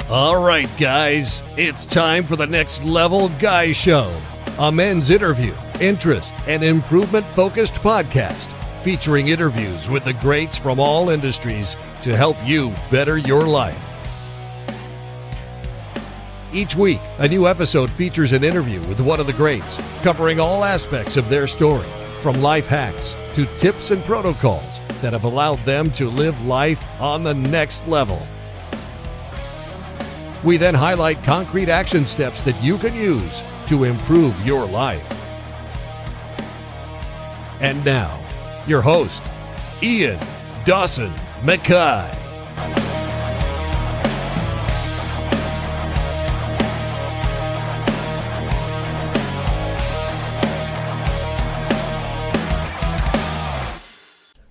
All right, guys, it's time for the Next Level Guy Show, a men's interview, interest, and improvement-focused podcast featuring interviews with the greats from all industries to help you better your life. Each week, a new episode features an interview with one of the greats, covering all aspects of their story, from life hacks to tips and protocols that have allowed them to live life on the next level. We then highlight concrete action steps that you can use to improve your life. And now, your host, Ian Dawson Mackay.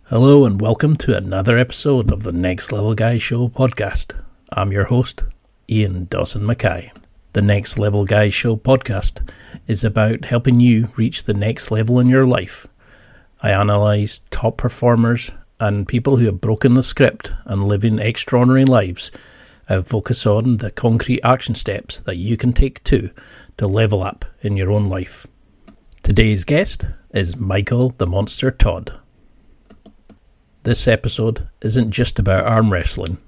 Hello and welcome to another episode of the Next Level Guy Show podcast. I'm your host, Ian Dawson Mackay. The Next Level Guy Show podcast is about helping you reach the next level in your life. I analyse top performers and people who have broken the script and living extraordinary lives. I focus on the concrete action steps that you can take to level up in your own life. Today's guest is Michael the Monster Todd. This episode isn't just about arm wrestling.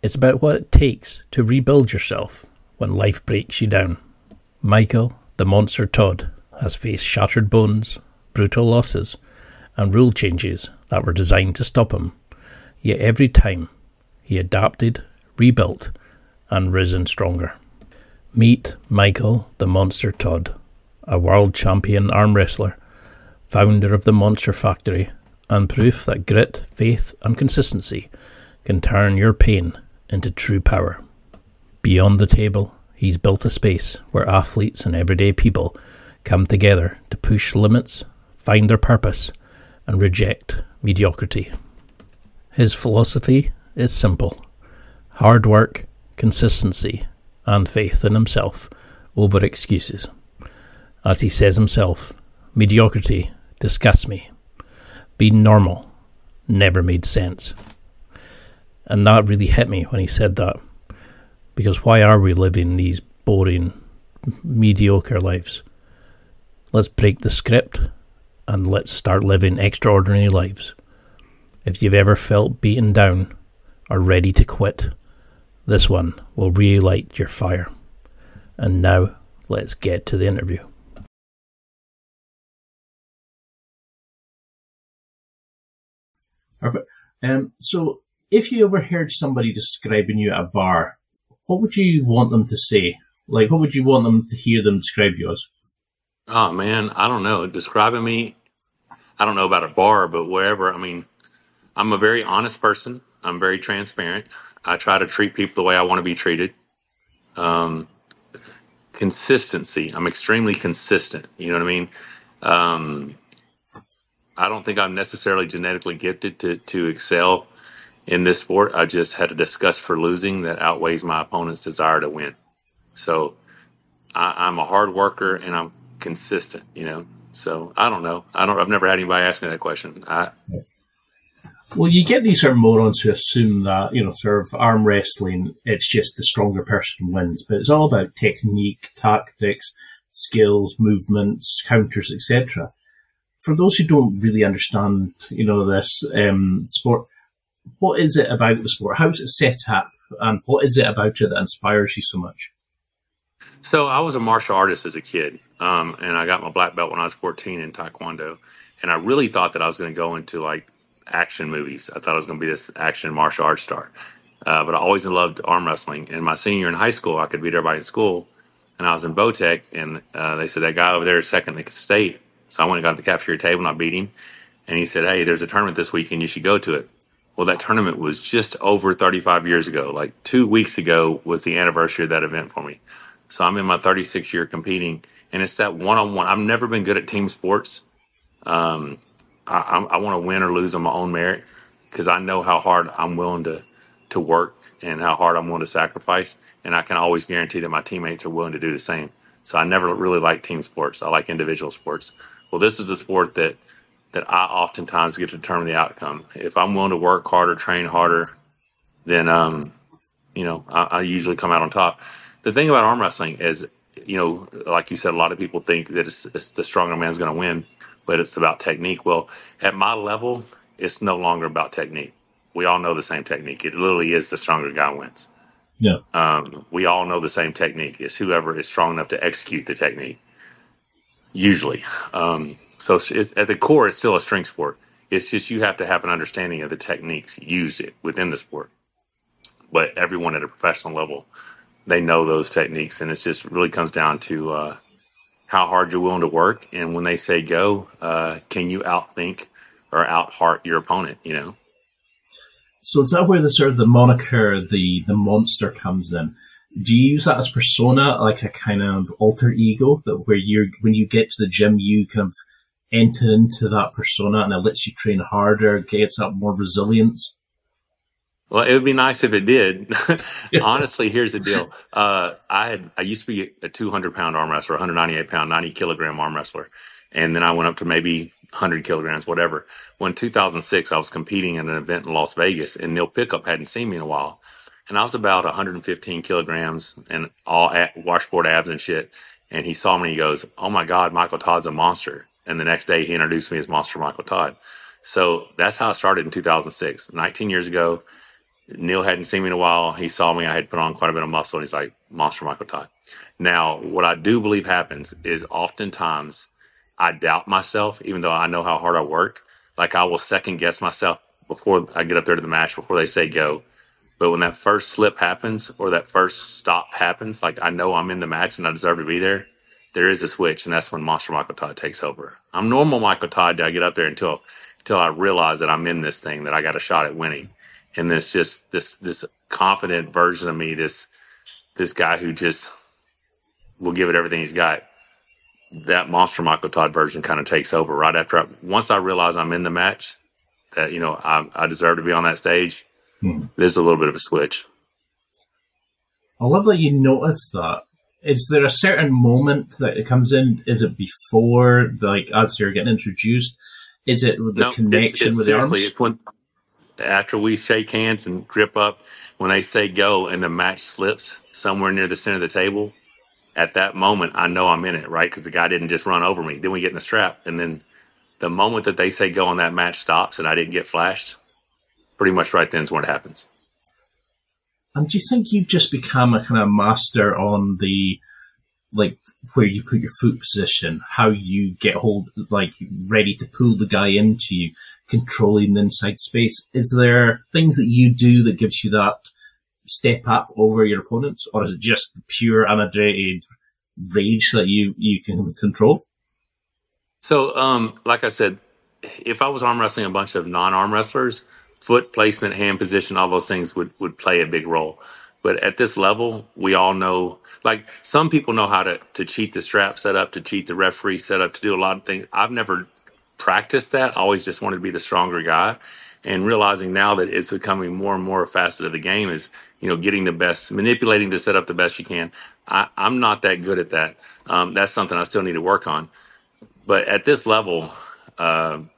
It's about what it takes to rebuild yourself when life breaks you down. Michael, the Monster Todd, has faced shattered bones, brutal losses, and rule changes that were designed to stop him. Yet every time, he adapted, rebuilt, and risen stronger. Meet Michael, the Monster Todd, a world champion arm wrestler, founder of the Monster Factory, and proof that grit, faith, and consistency can turn your pain into true power. Beyond the table, he's built a space where athletes and everyday people come together to push limits, find their purpose, and reject mediocrity. His philosophy is simple: hard work, consistency, and faith in himself over excuses. As he says himself, mediocrity disgusts me. Being normal never made sense. And that really hit me when he said that. Because why are we living these boring, mediocre lives? Let's break the script and let's start living extraordinary lives. If you've ever felt beaten down or ready to quit, this one will relight your fire. And now, let's get to the interview. So, if you ever heard somebody describing you at a bar, what would you want them to say? Like, what would you want them to hear them describe you as? Oh, man, I don't know. Describing me, I don't know about a bar, but wherever. I mean, I'm a very honest person. I'm very transparent. I try to treat people the way I want to be treated. Consistency. I'm extremely consistent. You know what I mean? I don't think I'm necessarily genetically gifted to excel in this sport. I just had a disgust for losing that outweighs my opponent's desire to win. So I'm a hard worker and I'm consistent, you know. So I don't know. I've never had anybody ask me that question. Well, you get these sort of morons who assume that, you know, sort of arm wrestling, it's just the stronger person wins, but it's all about technique, tactics, skills, movements, counters, etc. For those who don't really understand, you know, this sport, what is it about the sport? How's it set up? And what is it about it that inspires you so much? So I was a martial artist as a kid, and I got my black belt when I was 14 in Taekwondo. And I really thought that I was going to go into, like, action movies. I thought I was going to be this action martial arts star. But I always loved arm wrestling. And my senior year in high school, I could beat everybody in school. And I was in Botech, and they said, that guy over there is second in the state. So I went and got to the cafeteria table, and I beat him. And he said, hey, there's a tournament this weekend. You should go to it. Well, that tournament was just over 35 years ago. Like 2 weeks ago was the anniversary of that event for me. So I'm in my 36th year competing, and it's that one-on-one. I've never been good at team sports. I want to win or lose on my own merit because I know how hard I'm willing to work and how hard I'm willing to sacrifice. And I can always guarantee that my teammates are willing to do the same. So I never really liked team sports. I like individual sports. Well, this is a sport that I oftentimes get to determine the outcome. If I'm willing to work harder, train harder, then I usually come out on top. The thing about arm wrestling is, like you said, a lot of people think that it's the stronger man's going to win, but it's about technique. Well, at my level, it's no longer about technique. We all know the same technique. It literally is the stronger guy wins. Yeah. We all know the same technique. It's whoever is strong enough to execute the technique, usually. So at the core, it's still a strength sport. It's just you have to have an understanding of the techniques used within the sport. But everyone at a professional level, they know those techniques, and it just really comes down to how hard you're willing to work. And when they say go, can you outthink or out-heart your opponent, So is that where the moniker, the monster comes in? Do you use that as persona, like a kind of alter ego, that where when you get to the gym, you kind of enter into that persona and it lets you train harder, gets up more resilience? Well, it would be nice if it did. Honestly, here's the deal. I used to be a 200-pound arm wrestler, 198-pound, 90-kilogram arm wrestler. And then I went up to maybe 100 kilograms, whatever. Well, in 2006, I was competing in an event in Las Vegas, and Neil Pickup hadn't seen me in a while. And I was about 115 kilograms and all washboard abs and shit. And he saw me and he goes, "Oh my God, Michael Todd's a monster." And the next day he introduced me as Monster Michael Todd. So that's how it started in 2006, 19 years ago. Neil hadn't seen me in a while. He saw me. I had put on quite a bit of muscle, and he's like, "Monster Michael Todd." Now, what I do believe happens is oftentimes I doubt myself, even though I know how hard I work. Like, I will second guess myself before I get up there to the match, before they say go. But when that first slip happens or that first stop happens, like I know I'm in the match and I deserve to be there, there is a switch, and that's when Monster Michael Todd takes over. I'm normal Michael Todd till I get up there until I realize that I'm in this thing, that I got a shot at winning. And it's just this confident version of me, this guy who just will give it everything he's got. That Monster Michael Todd version kind of takes over right after once I realize I'm in the match, that, I deserve to be on that stage. There's a little bit of a switch. I love that you notice that. Is there a certain moment that it comes in? Is it before, like, as you're getting introduced? Is it the connection with the arms? It's when, after we shake hands and grip up, when they say go and the match slips somewhere near the center of the table, at that moment, I know I'm in it, right? Because the guy didn't just run over me. Then we get in the strap. And then the moment that they say go and that match stops and I didn't get flashed, pretty much right then is when it happens. And do you think you've just become a kind of master on the, like, where you put your foot position, how you get hold, like, ready to pull the guy into you, controlling the inside space? Is there things that you do that gives you that step up over your opponents, or is it just pure unadulterated rage that you can control? So, like I said, if I was arm wrestling a bunch of non-arm wrestlers, foot placement, hand position, all those things would play a big role. But at this level, we all know, like, some people know how to cheat the strap setup, to cheat the referee setup, to do a lot of things. I've never practiced that. I always just wanted to be the stronger guy. And realizing now that it's becoming more and more a facet of the game is, getting the best, manipulating the setup the best you can. I'm not that good at that. That's something I still need to work on. But at this level,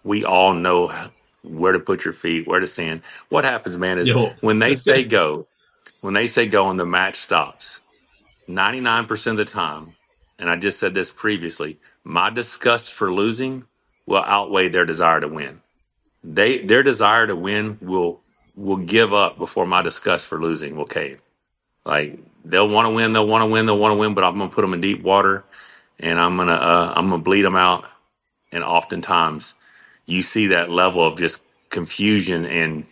we all know where to put your feet, where to stand. What happens, man, is when they say go and the match stops, 99% of the time, and I just said this previously, my disgust for losing will outweigh their desire to win. Their desire to win will give up before my disgust for losing will cave. Like, they'll want to win, but I'm gonna put them in deep water, and I'm gonna bleed them out. And oftentimes, you see that level of just confusion and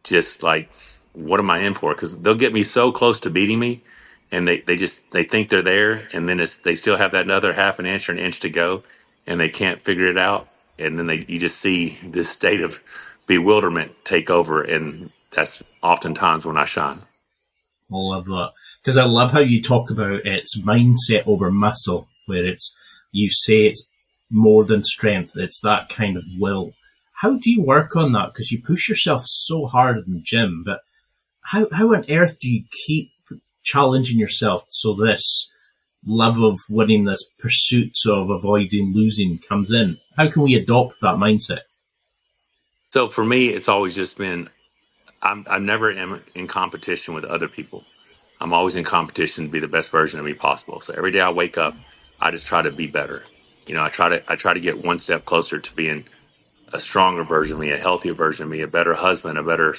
just like, what am I in for? Because they'll get me so close to beating me, and they think they're there, and then they still have that another half an inch or an inch to go, and they can't figure it out. And then you just see this state of bewilderment take over, and that's oftentimes when I shine. I love that. Because I love how you talk about it's mindset over muscle, where you say it's more than strength, it's that kind of will. How do you work on that? Because you push yourself so hard in the gym, but how on earth do you keep challenging yourself so this love of winning, this pursuit of avoiding losing comes in? How can we adopt that mindset? So for me, it's always just been, I'm never in competition with other people. I'm always in competition to be the best version of me possible. So every day I wake up, I just try to be better. I try to get one step closer to being a stronger version of me, a healthier version of me, a better husband, a better,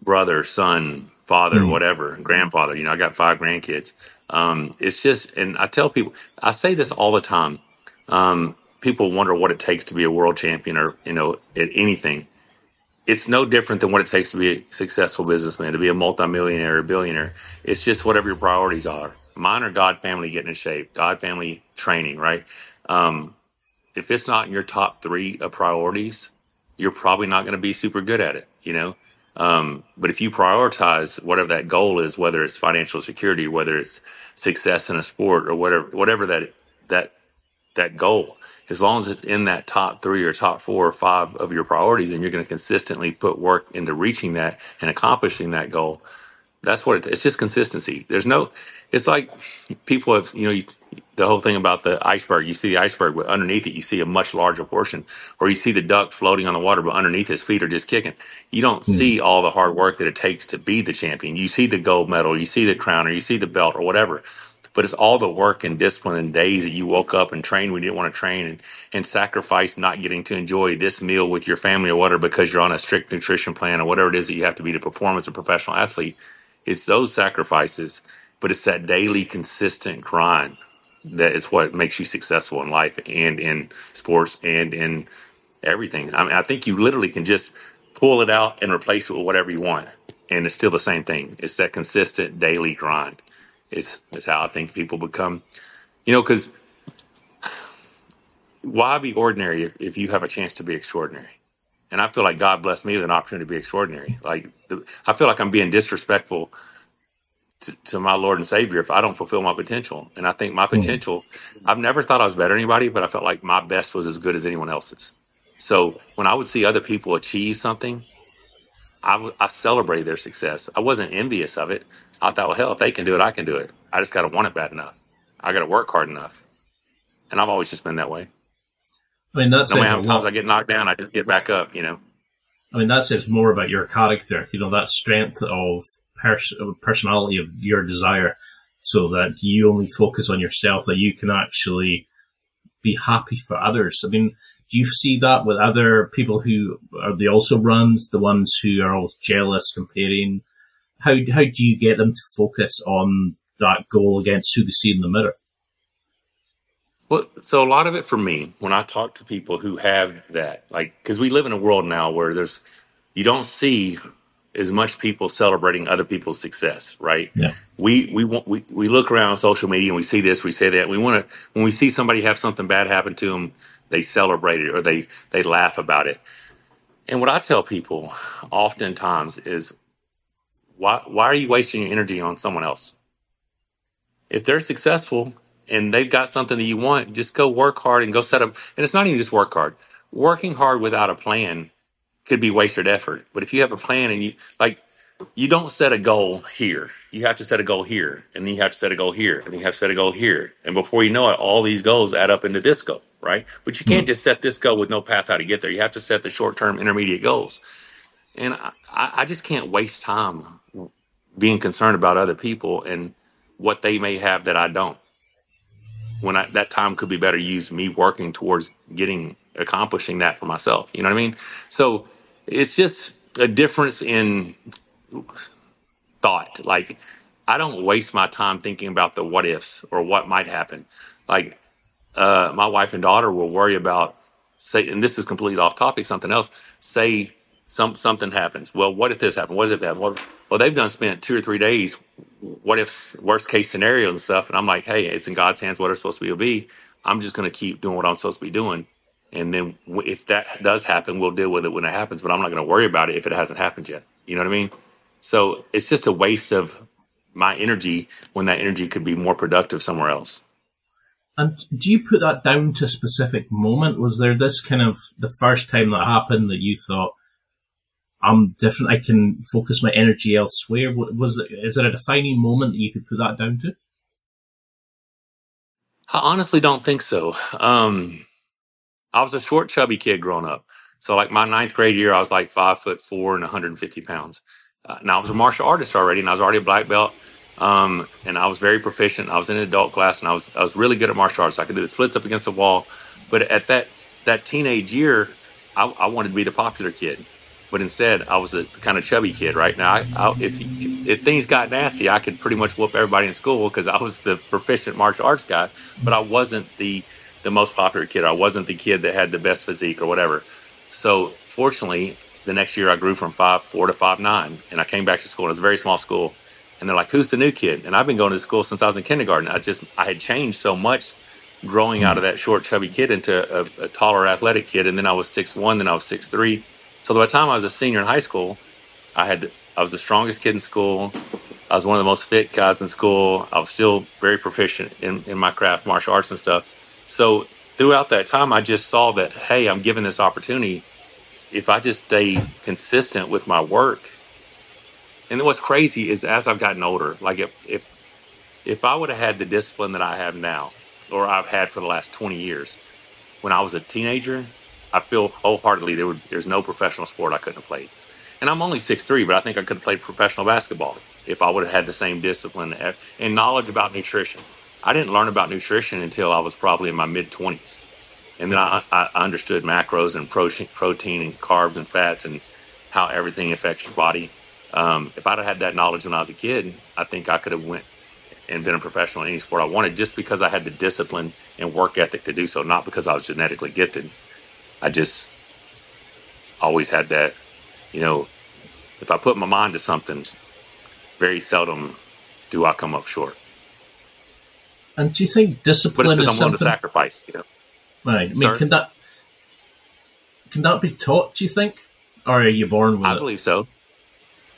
brother, son, father, whatever, grandfather. I got 5 grandkids. It's just, and I tell people, I say this all the time. People wonder what it takes to be a world champion or, at anything. It's no different than what it takes to be a successful businessman, to be a multimillionaire or billionaire. It's just whatever your priorities are. Mine are God, family, getting in shape, God, family, training, right? If it's not in your top 3 of priorities, you're probably not going to be super good at it, But if you prioritize whatever that goal is, whether it's financial security, whether it's success in a sport or whatever that goal, as long as it's in that top 3 or top 4 or 5 of your priorities, and you're going to consistently put work into reaching that and accomplishing that goal, that's what it's just consistency. It's like people have, the whole thing about the iceberg. You see the iceberg, but underneath it, you see a much larger portion, or you see the duck floating on the water, but underneath his feet are just kicking. You don't see all the hard work that it takes to be the champion. You see the gold medal, you see the crown, or you see the belt or whatever. But it's all the work and discipline and days that you woke up and trained when you didn't want to train and sacrifice not getting to enjoy this meal with your family or whatever because you're on a strict nutrition plan or whatever it is that you have to be to perform as a professional athlete. It's those sacrifices, but it's that daily consistent grind that is what makes you successful in life and in sports and in everything. I mean, I think you literally can just pull it out and replace it with whatever you want. And it's still the same thing. It's that consistent daily grind. Is how I think people become, because why be ordinary if you have a chance to be extraordinary? And I feel like God blessed me with an opportunity to be extraordinary. I feel like I'm being disrespectful to my Lord and Savior if I don't fulfill my potential. And I think my potential, I've never thought I was better than anybody, but I felt like my best was as good as anyone else's. So when I would see other people achieve something, I celebrated their success. I wasn't envious of it. I thought, well, hell, if they can do it, I can do it. I just got to want it bad enough. I got to work hard enough. And I've always just been that way. I mean, that says no matter how many times I get knocked down, I just get back up, I mean, that says more about your character, that strength of personality of your desire, so that you only focus on yourself, that you can actually be happy for others. I mean, do you see that with other people who are the also runs, the ones who are always jealous, comparing? How do you get them to focus on that goal against who they see in the mirror? Well, so a lot of it for me, when I talk to people who have that, because we live in a world now where you don't see as much people celebrating other people's success, right? Yeah. We look around on social media and we see this, we say that. When we see somebody have something bad happen to them, they celebrate it or they laugh about it. And what I tell people oftentimes is, why are you wasting your energy on someone else? If they're successful and they've got something that you want, just go work hard and go set up. And it's not even just work hard. Working hard without a plan could be wasted effort. But if you have a plan and you don't set a goal here. You have to set a goal here, and then you have to set a goal here, and then you have to set a goal here. And before you know it, all these goals add up into this goal, right? But you can't just set this goal with no path how to get there. You have to set the short-term, intermediate goals. And I just can't waste time being concerned about other people and what they may have that I don't. When that time could be better used me working towards accomplishing that for myself. You know what I mean? So it's just a difference in thought. I don't waste my time thinking about the what ifs or what might happen. My wife and daughter will worry about, and this is completely off topic, something else, say something happens. Well, what if this happened? What if that happened? Well, they've spent 2 or 3 days, what if, worst case scenario and stuff. And I'm like, hey, it's in God's hands, what it's supposed to be will be. I'm just going to keep doing what I'm supposed to be doing. And then if that does happen, we'll deal with it when it happens. But I'm not going to worry about it if it hasn't happened yet. You know what I mean? So it's just a waste of my energy when that energy could be more productive somewhere else. And do you put that down to a specific moment? Was there this kind of the first time that happened that you thought, I'm different, I can focus my energy elsewhere? Is there a defining moment that you could put that down to? I honestly don't think so. I was a short, chubby kid growing up. So like my ninth grade year, I was like 5'4" and 150 pounds. Now I was a martial artist already, and I was already a black belt. And I was very proficient. I was in an adult class, and I was really good at martial arts. I could do the splits up against the wall. But at that teenage year, I wanted to be the popular kid. But instead, I was a kind of chubby kid. Right now, if things got nasty, I could pretty much whoop everybody in school because I was the proficient martial arts guy. But I wasn't the most popular kid. I wasn't the kid that had the best physique or whatever. So fortunately, the next year I grew from 5'4" to 5'9", and I came back to school. It was a very small school, and they're like, "Who's the new kid?" And I've been going to school since I was in kindergarten. I had changed so much growing out of that short, chubby kid into a taller, athletic kid, and then I was 6'1", then I was 6'3". So by the time I was a senior in high school, I was the strongest kid in school. I was one of the most fit guys in school. I was still very proficient in my craft, martial arts and stuff. So throughout that time, I just saw that, hey, I'm given this opportunity. If I just stay consistent with my work. And then what's crazy is as I've gotten older, like if I would have had the discipline that I have now, or I've had for the last 20 years, when I was a teenager, I feel wholeheartedly there's no professional sport I couldn't have played. And I'm only 6'3", but I think I could have played professional basketball if I would have had the same discipline and knowledge about nutrition. I didn't learn about nutrition until I was probably in my mid-20s. And then I understood macros and protein and carbs and fats and how everything affects your body. If I'd have had that knowledge when I was a kid, I think I could have went and been a professional in any sport I wanted just because I had the discipline and work ethic to do so, not because I was genetically gifted. I just always had that, if I put my mind to something, very seldom do I come up short. And do you think discipline but it's is because I'm willing something... to sacrifice, Right. I mean, Sorry? can that be taught, do you think? Or are you born with it? I believe so.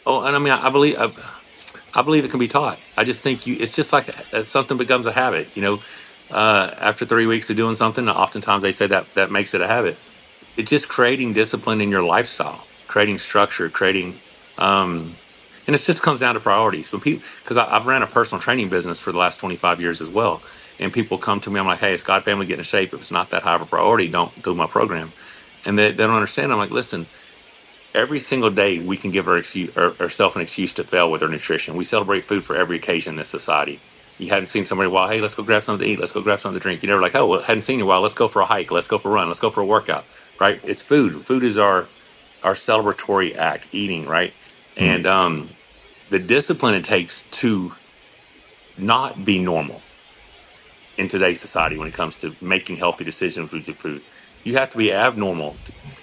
Oh, and I mean, I believe it can be taught. I just think it's just like something becomes a habit, after 3 weeks of doing something, oftentimes they say that makes it a habit. It's just creating discipline in your lifestyle, creating structure, and it just comes down to priorities. When people, because I've ran a personal training business for the last 25 years as well, and people come to me, I'm like, hey, it's God family getting in shape. If it's not that high of a priority, don't do my program. And they don't understand. I'm like, listen, every single day we can give ourselves an excuse to fail with our nutrition. We celebrate food for every occasion in this society. You hadn't seen somebody in a while, hey, let's go grab something to eat, let's go grab something to drink. You never like, oh, well, hadn't seen you in a while, let's go for a hike, let's go for a run, let's go for a workout, right? It's food. Food is our celebratory act, eating, right? And the discipline it takes to not be normal in today's society when it comes to making healthy decisions with your food. You have to be abnormal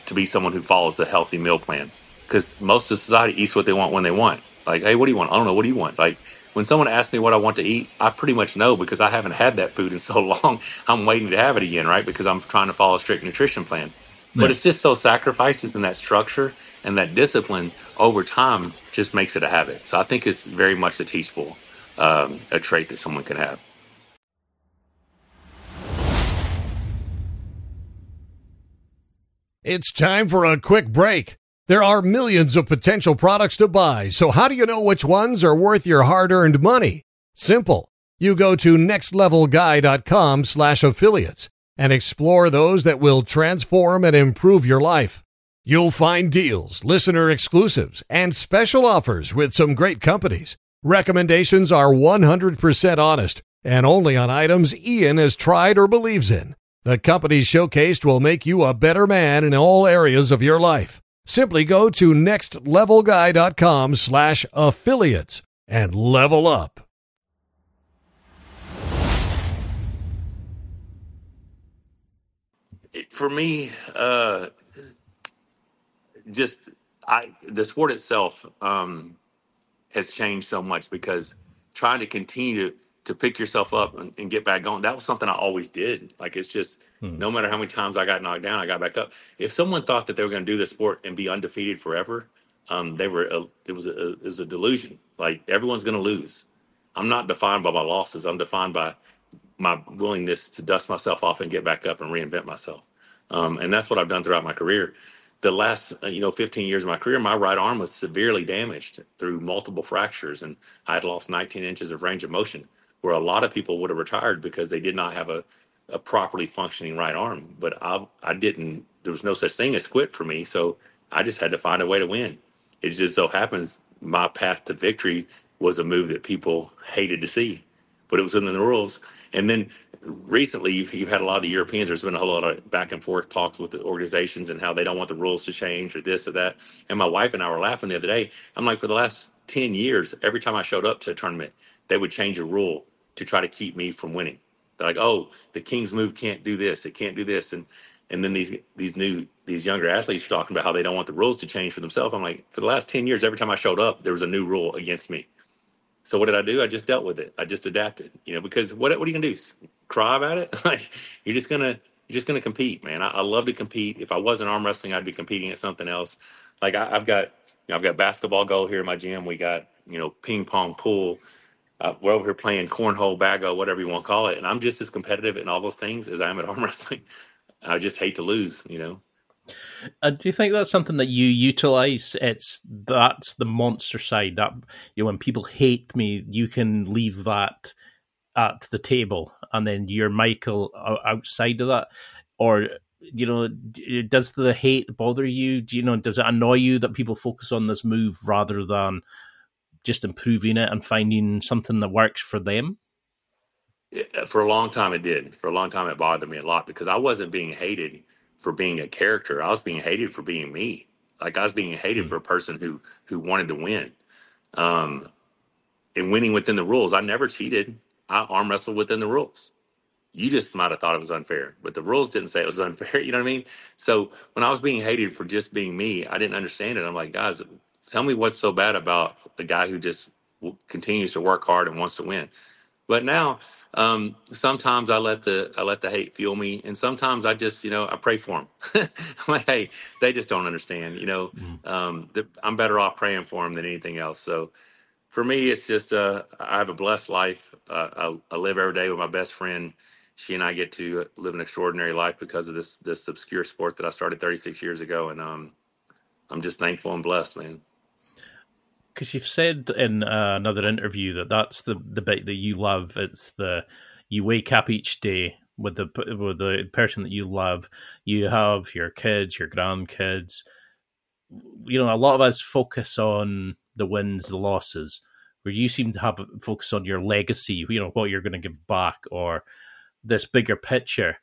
to be someone who follows a healthy meal plan, because most of society eats what they want when they want. Like, hey, what do you want? I don't know. What do you want? Like, when someone asks me what I want to eat, I pretty much know because I haven't had that food in so long. I'm waiting to have it again, right? Because I'm trying to follow a strict nutrition plan. Yeah. But it's just those sacrifices and that structure and that discipline over time just makes it a habit. So I think it's very much a teachable a trait that someone can have. It's time for a quick break. There are millions of potential products to buy, so how do you know which ones are worth your hard-earned money? Simple. You go to nextlevelguy.com/affiliates and explore those that will transform and improve your life. You'll find deals, listener exclusives, and special offers with some great companies. Recommendations are 100% honest and only on items Ian has tried or believes in. The companies showcased will make you a better man in all areas of your life. Simply go to nextlevelguy.com/affiliates and level up. For me, the sport itself has changed so much, because trying to continue to pick yourself up and get back going, that was something I always did. Like, it's just no matter how many times I got knocked down, I got back up. If someone thought that they were going to do this sport and be undefeated forever, it was a delusion. Like, everyone's going to lose. I'm not defined by my losses. I'm defined by my willingness to dust myself off and get back up and reinvent myself. And that's what I've done throughout my career. The last 15 years of my career, my right arm was severely damaged through multiple fractures, and I had lost 19 inches of range of motion, where a lot of people would have retired because they did not have a a properly functioning right arm. But I didn't. There was no such thing as quit for me, so I just had to find a way to win. It just so happens my path to victory was a move that people hated to see, but it was in the rules. And then recently, you've had a lot of the Europeans. There's been a whole lot of back and forth talks with the organizations and how they don't want the rules to change or this or that. And my wife and I were laughing the other day. I'm like, for the last 10 years, every time I showed up to a tournament, they would change a rule to try to keep me from winning. They're like, oh, the king's move can't do this. It can't do this. And then these younger athletes are talking about how they don't want the rules to change for themselves. I'm like, for the last 10 years, every time I showed up, there was a new rule against me. So what did I do? I just dealt with it. I just adapted, because what are you gonna do? Cry about it? Like you're just gonna compete, man. I love to compete. If I wasn't arm wrestling, I'd be competing at something else. Like I've got basketball goal here in my gym. We got ping pong, pool. We're over here playing cornhole, bago, whatever you want to call it. And I'm just as competitive in all those things as I am at arm wrestling. I just hate to lose, Do you think that's something that you utilize? That's the monster side. That when people hate me, you can leave that at the table, and then you're Michael outside of that. Or does the hate bother you? Does it annoy you that people focus on this move rather than just improving it and finding something that works for them? For a long time, it did. For a long time, it bothered me a lot because I wasn't being hated for being a character. I was being hated for being me. Like I was being hated for a person who wanted to win, and winning within the rules. I never cheated. I arm wrestled within the rules. You just might have thought it was unfair, but the rules didn't say it was unfair. You know what I mean? So when I was being hated for just being me, I didn't understand it. I'm like, guys, tell me what's so bad about the guy who just continues to work hard and wants to win. But now, sometimes I let the hate fuel me, and sometimes I just I pray for them. I'm like, hey, they just don't understand. I'm better off praying for them than anything else. So for me, it's just I have a blessed life. I live every day with my best friend. She and I get to live an extraordinary life because of this obscure sport that I started 36 years ago, and I'm just thankful and blessed, man. Because you've said in another interview that's the bit that you love. It's you wake up each day with the person that you love. You have your kids, your grandkids. A lot of us focus on the wins, the losses, where you seem to have a focus on your legacy. What you're going to give back, or this bigger picture.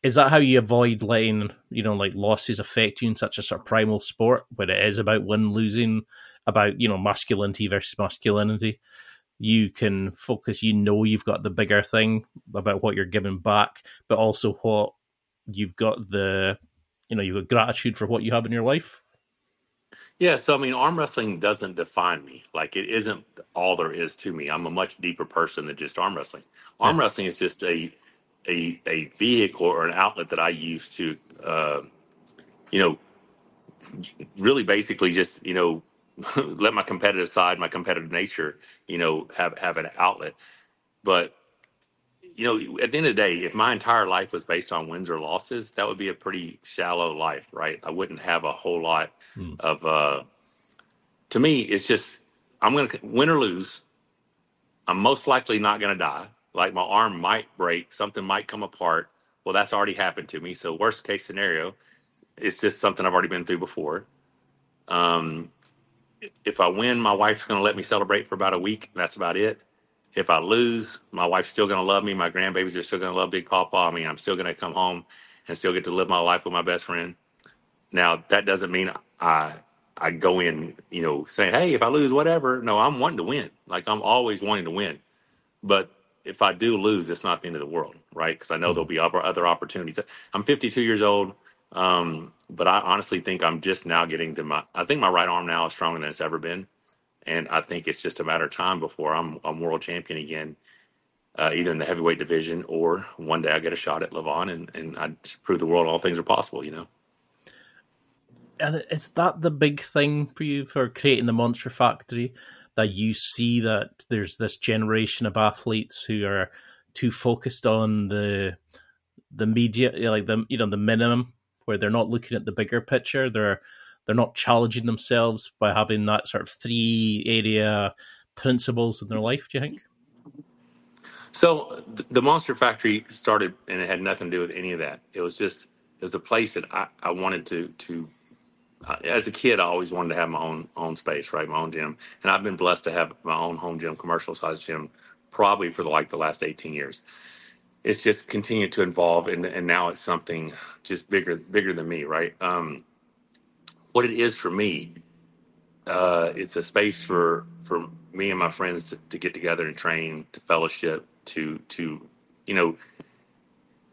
Is that how you avoid letting losses affect you in such a sort of primal sport, where it is about win-losing, about masculinity versus masculinity? You can focus. You've got the bigger thing about what you're giving back, but also what you've got you've got gratitude for what you have in your life. Yeah, so I mean, arm wrestling doesn't define me. Like it isn't all there is to me. I'm a much deeper person than just arm wrestling. Arm wrestling is just a vehicle or an outlet that I use to, really basically just, let my competitive side, my competitive nature, have an outlet. But, at the end of the day, if my entire life was based on wins or losses, that would be a pretty shallow life, right? I wouldn't have a whole lot of, to me, it's just, I'm going to win or lose. I'm most likely not going to die. Like my arm might break, something might come apart. Well, that's already happened to me. So worst case scenario, it's just something I've already been through before. If I win, my wife's going to let me celebrate for about a week. That's about it. If I lose, my wife's still going to love me. My grandbabies are still going to love Big Pawpaw. I mean, I'm still going to come home and still get to live my life with my best friend. Now, that doesn't mean I go in, saying, hey, if I lose, whatever. No, I'm wanting to win. Like I'm always wanting to win. But if I do lose, it's not the end of the world, right? Because I know there'll be other opportunities. I'm 52 years old, but I honestly think I'm just now getting to I think my right arm now is stronger than it's ever been. And I think it's just a matter of time before I'm world champion again, either in the heavyweight division or one day I get a shot at Levon and I prove the world all things are possible, And is that the big thing for you for creating the Monster Factory? That you see that there's this generation of athletes who are too focused on the media, like the minimum, where they're not looking at the bigger picture. They're not challenging themselves by having that sort of 3 area principles in their life. Do you think? So the Monster Factory started, and it had nothing to do with any of that. It was a place that I wanted to. As a kid, I always wanted to have my own space, right? My own gym, and I've been blessed to have my own home gym, commercial size gym, probably for the last 18 years. It's just continued to evolve, and now it's something just bigger than me, right? What it is for me, it's a space for me and my friends to get together and train, to fellowship, to you know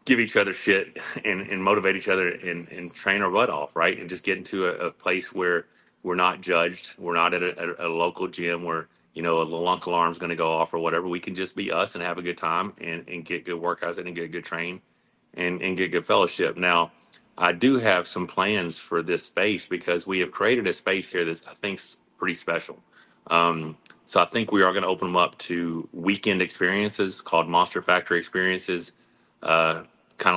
give each other shit and motivate each other and train our butt off, right? And just get into a place where we're not judged. We're not at a local gym where, a little uncle alarm's going to go off or whatever. We can just be us and have a good time and get good workouts and get good train and get good fellowship. Now, I do have some plans for this space because we have created a space here that's, I think, pretty special. So I think we are going to open them up to weekend experiences called Monster Factory experiences, kind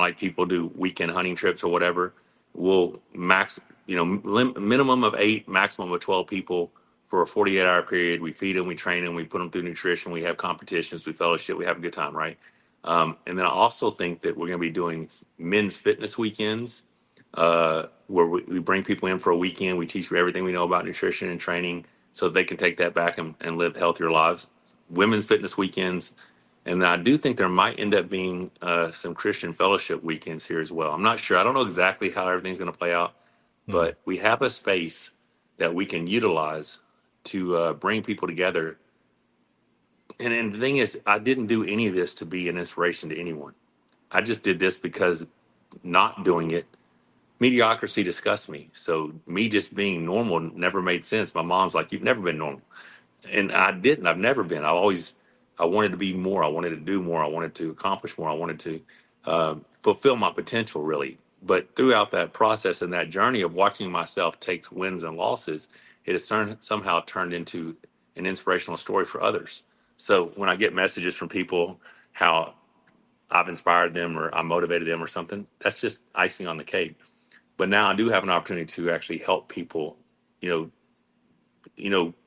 of like people do weekend hunting trips or whatever. We'll minimum of 8, maximum of 12 people for a 48-hour period. We feed them, we train them, we put them through nutrition, we have competitions, we fellowship, we have a good time, right? And then I also think that we're going to be doing men's fitness weekends, where we bring people in for a weekend. We teach them everything we know about nutrition and training so they can take that back and live healthier lives. Women's fitness weekends. And I do think there might end up being some Christian fellowship weekends here as well. I'm not sure. I don't know exactly how everything's going to play out, but we have a space that we can utilize to bring people together. And the thing is, I didn't do any of this to be an inspiration to anyone. I just did this because not doing it, mediocrity disgusts me. So me just being normal never made sense. My mom's like, "You've never been normal." And I didn't. I've never been. I wanted to be more. I wanted to do more. I wanted to accomplish more. I wanted to fulfill my potential, really. But throughout that process and that journey of watching myself take wins and losses, it has somehow turned into an inspirational story for others. So when I get messages from people how I've inspired them or I motivated them or something, that's just icing on the cake. But now I do have an opportunity to actually help people,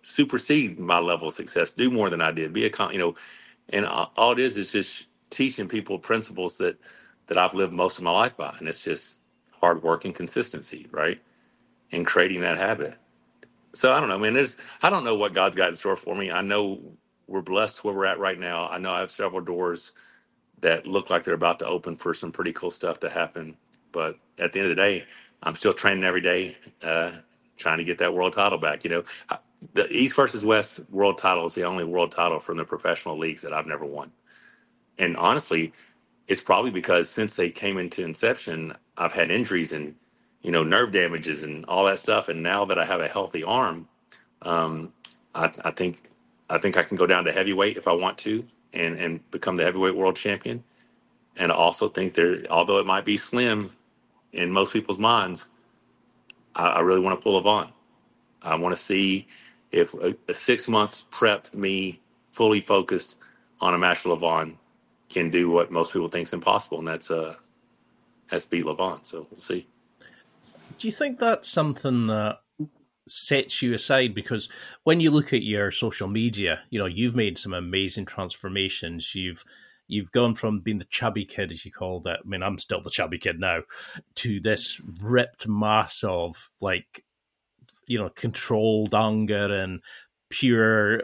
supersede my level of success, do more than I did, and all it is just teaching people principles that I've lived most of my life by. And it's just hard work and consistency, right? And creating that habit. So I don't know, man, I don't know what God's got in store for me. I know we're blessed where we're at right now. I know I have several doors that look like they're about to open for some pretty cool stuff to happen. But at the end of the day, I'm still training every day, trying to get that world title back. The East versus West world title is the only world title from the professional leagues that I've never won. And honestly, it's probably because since they came into inception, I've had injuries and, nerve damages and all that stuff. And now that I have a healthy arm, I think I can go down to heavyweight if I want to and become the heavyweight world champion. And I also think although it might be slim in most people's minds, I really want to pull Levon. I want to see if a 6 months prep me fully focused on a match with Levon can do what most people think is impossible, and that's beat Levon. So we'll see. Do you think that's something that sets you aside? Because when you look at your social media, you've made some amazing transformations. You've gone from being the chubby kid, as you called it. I mean, I'm still the chubby kid now, to this ripped mass of controlled anger and pure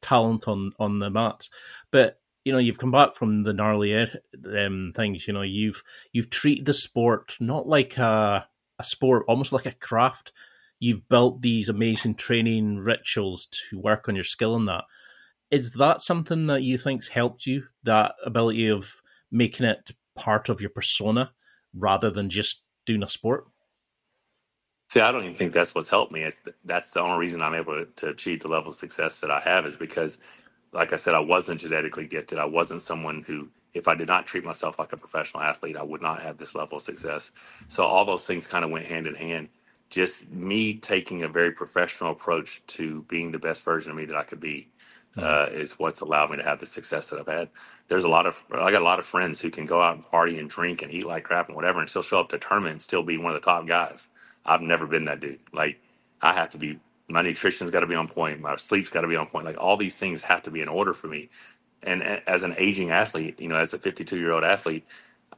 talent on the mat. But you've come back from the gnarly things. You've treated the sport not like a sport, almost like a craft. You've built these amazing training rituals to work on your skill in that. Is that something that you think's helped you? That ability of making it part of your persona rather than just doing a sport? See, I don't even think that's what's helped me. That's the only reason I'm able to achieve the level of success that I have is because, like I said, I wasn't genetically gifted. I wasn't someone who, if I did not treat myself like a professional athlete, I would not have this level of success. So all those things kind of went hand in hand. Just me taking a very professional approach to being the best version of me that I could be is what's allowed me to have the success that I've had. I got a lot of friends who can go out and party and drink and eat like crap and whatever and still show up to tournament and still be one of the top guys. I've never been that dude. I have to be, my nutrition's got to be on point. My sleep's got to be on point. All these things have to be in order for me. And as an aging athlete, as a 52-year-old athlete,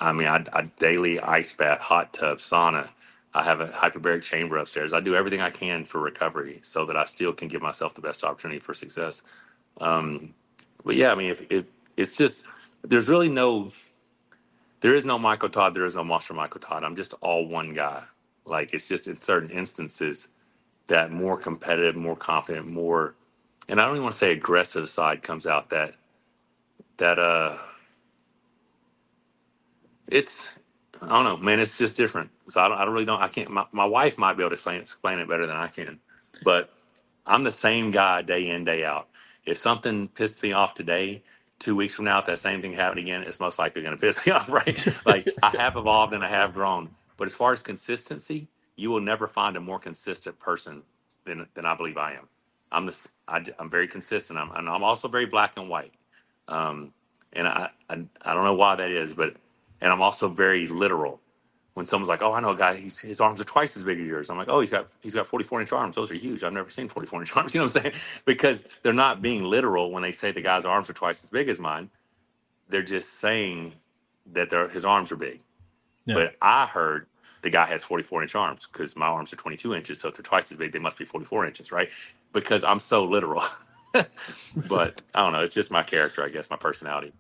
I mean, I daily ice bath, hot tub, sauna. I have a hyperbaric chamber upstairs. I do everything I can for recovery so that I still can give myself the best opportunity for success. Um, but yeah, I mean, if it's just, there's really there is no Michael Todd, there is no Monster Michael Todd. I'm just all one guy. Like, it's just in certain instances that more competitive, more confident, more, and I don't even want to say aggressive side comes out that it's, I don't know, man, it's just different. So I really don't, I can't, my wife might be able to explain it better than I can, but I'm the same guy day in, day out. If something pissed me off today, 2 weeks from now, if that same thing happened again, it's most likely going to piss me off, right? Like, I have evolved and I have grown. But as far as consistency, you will never find a more consistent person than I believe I am. I'm very consistent. I'm also very black and white. Um, and I don't know why that is, and I'm also very literal. When someone's like, "Oh, I know a guy. His arms are twice as big as yours," I'm like, "Oh, he's got 44-inch arms. Those are huge. I've never seen 44-inch arms." You know what I'm saying? Because they're not being literal when they say the guy's arms are twice as big as mine. They're just saying that his arms are big. Yeah. But I heard the guy has 44-inch arms because my arms are 22 inches. So if they're twice as big, they must be 44 inches, right? Because I'm so literal. But I don't know. It's just my character, I guess, my personality.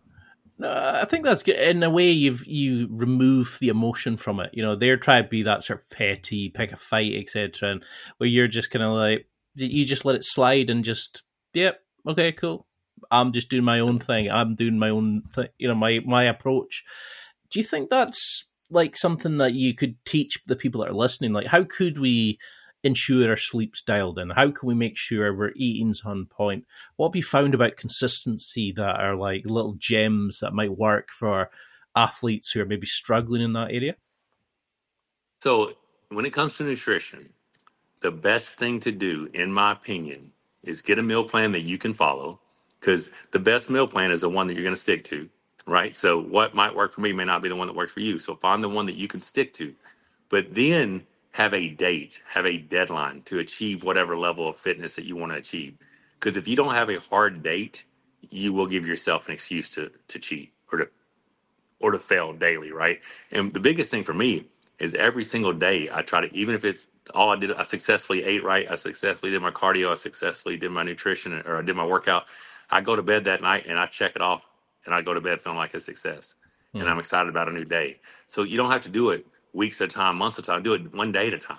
No, I think that's good. In a way, you remove the emotion from it. They're trying to be that sort of petty, pick a fight, etc. And where you're just kind of like, you just let it slide and just, yep, okay, cool. I'm just doing my own thing. I'm doing my own thing. My approach. Do you think that's like something that you could teach the people that are listening? Like, how could we ensure our sleep's dialed in? How can we make sure we're eating's on point? What have you found about consistency that are like little gems that might work for athletes who are maybe struggling in that area? So when it comes to nutrition, the best thing to do, in my opinion, is get a meal plan that you can follow, because the best meal plan is the one that you're going to stick to, right? So what might work for me may not be the one that works for you. So find the one that you can stick to, but then have a date, have a deadline to achieve whatever level of fitness that you want to achieve. Because if you don't have a hard date, you will give yourself an excuse to cheat or to fail daily, right? And the biggest thing for me is every single day I try to, even if it's all I did, I successfully ate right, I successfully did my cardio, I successfully did my nutrition, or I did my workout. I go to bed that night and I check it off, and I go to bed feeling like a success, and I'm excited about a new day. So you don't have to do it weeks at a time, months at a time. Do it one day at a time.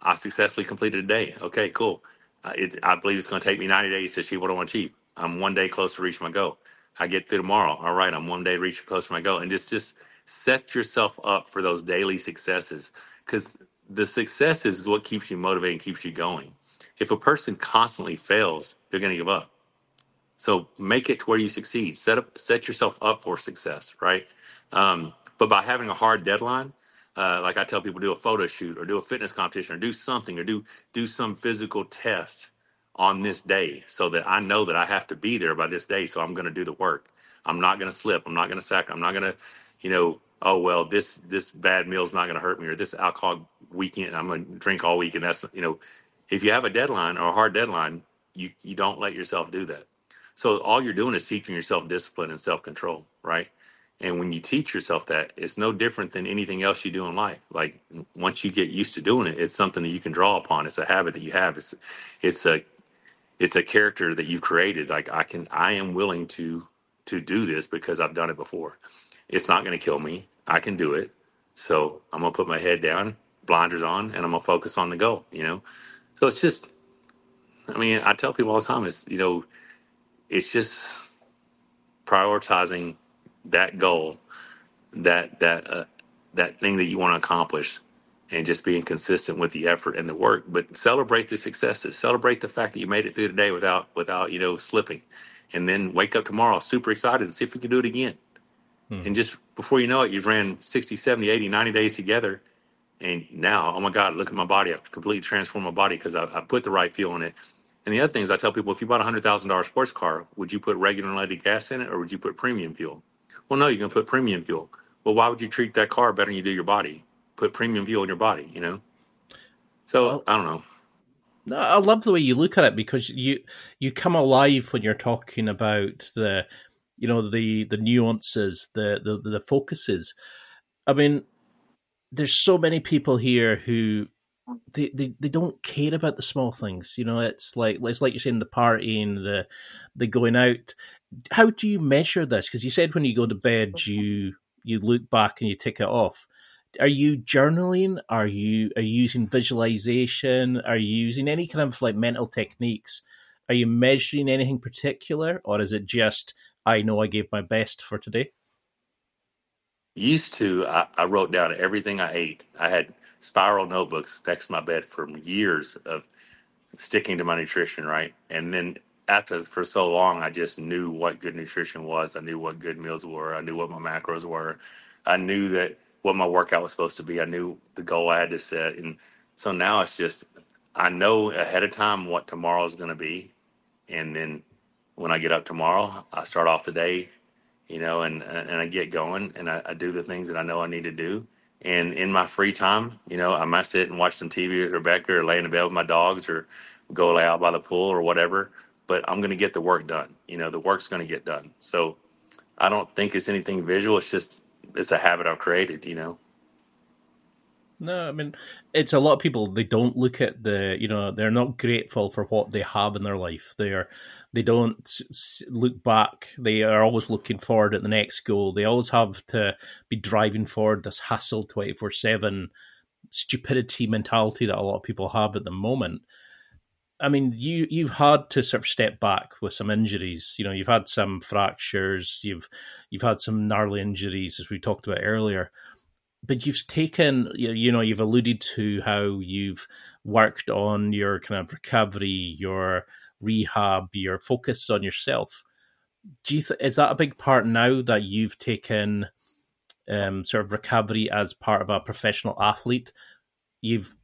I successfully completed a day. Okay, cool. I believe it's going to take me 90 days to achieve what I want to achieve. I'm one day closer to reaching my goal. I get through tomorrow. All right, I'm one day reaching closer to my goal. And just set yourself up for those daily successes, because the successes is what keeps you motivated and keeps you going. If a person constantly fails, they're going to give up. So make it to where you succeed. Set yourself up for success, right? But by having a hard deadline, like I tell people, do a photo shoot or do a fitness competition or do something or do some physical test on this day, so that I know that I have to be there by this day. So I'm going to do the work. I'm not going to slip. I'm not going to sack. I'm not going to, oh, well, this bad meal is not going to hurt me, or this alcohol weekend, I'm going to drink all week. And that's, if you have a deadline or a hard deadline, you don't let yourself do that. So all you're doing is teaching yourself discipline and self-control, right? And when you teach yourself that, it's no different than anything else you do in life. Like, once you get used to doing it, it's something that you can draw upon. It's a habit that you have. It's a character that you've created. Like, I am willing to do this because I've done it before. It's not going to kill me. I can do it. So I'm going to put my head down, blinders on, and I'm going to focus on the goal, So it's just, I mean, I tell people all the time, it's just prioritizing that goal, that thing that you want to accomplish, and just being consistent with the effort and the work. But celebrate the successes. Celebrate the fact that you made it through the day without slipping, and then wake up tomorrow super excited and see if we can do it again. And just before you know it, you've ran 60, 70, 80, 90 days together. And now, oh my God, look at my body. I've completely transformed my body because I put the right fuel in it. And the other thing is, I tell people, if you bought a $100,000 sports car, would you put regular unleaded gas in it, or would you put premium fuel? Well, no, you're going to put premium fuel. Well, why would you treat that car better than you do your body? Put premium fuel in your body, So, Well, I don't know. No, I love the way you look at it, because you come alive when you're talking about the nuances, the focuses. I mean, there's so many people here who they don't care about the small things. It's like you're saying, the partying, the going out. How do you measure this? Because you said when you go to bed, you look back and you tick it off. Are you journaling? Are you using visualization? Are you using any kind of like mental techniques? Are you measuring anything particular, or is it just, I know I gave my best for today? Used to, I wrote down everything I ate. I had spiral notebooks next to my bed for years of sticking to my nutrition, right? And then after for so long, I just knew what good nutrition was. I knew what good meals were. I knew what my macros were. I knew that what my workout was supposed to be. I knew the goal I had to set. And so now it's just, I know ahead of time what tomorrow is going to be. And then when I get up tomorrow, I start off the day, and I get going, and I do the things that I know I need to do. And in my free time, I might sit and watch some TV with Rebecca, or lay in the bed with my dogs, or go lay out by the pool or whatever. But I'm going to get the work done. The work's going to get done. So I don't think it's anything visual. It's a habit I've created. No, I mean, it's a lot of people, they don't look at they're not grateful for what they have in their life. They don't look back. They are always looking forward at the next goal. They always have to be driving forward, this hustle 24/7 stupidity mentality that a lot of people have at the moment. I mean, you've had to sort of step back with some injuries. You've had some fractures. You've had some gnarly injuries, as we talked about earlier. But you've taken, you've alluded to how you've worked on your kind of recovery, your rehab, your focus on yourself. Is that a big part now that you've taken sort of recovery as part of a professional athlete? You've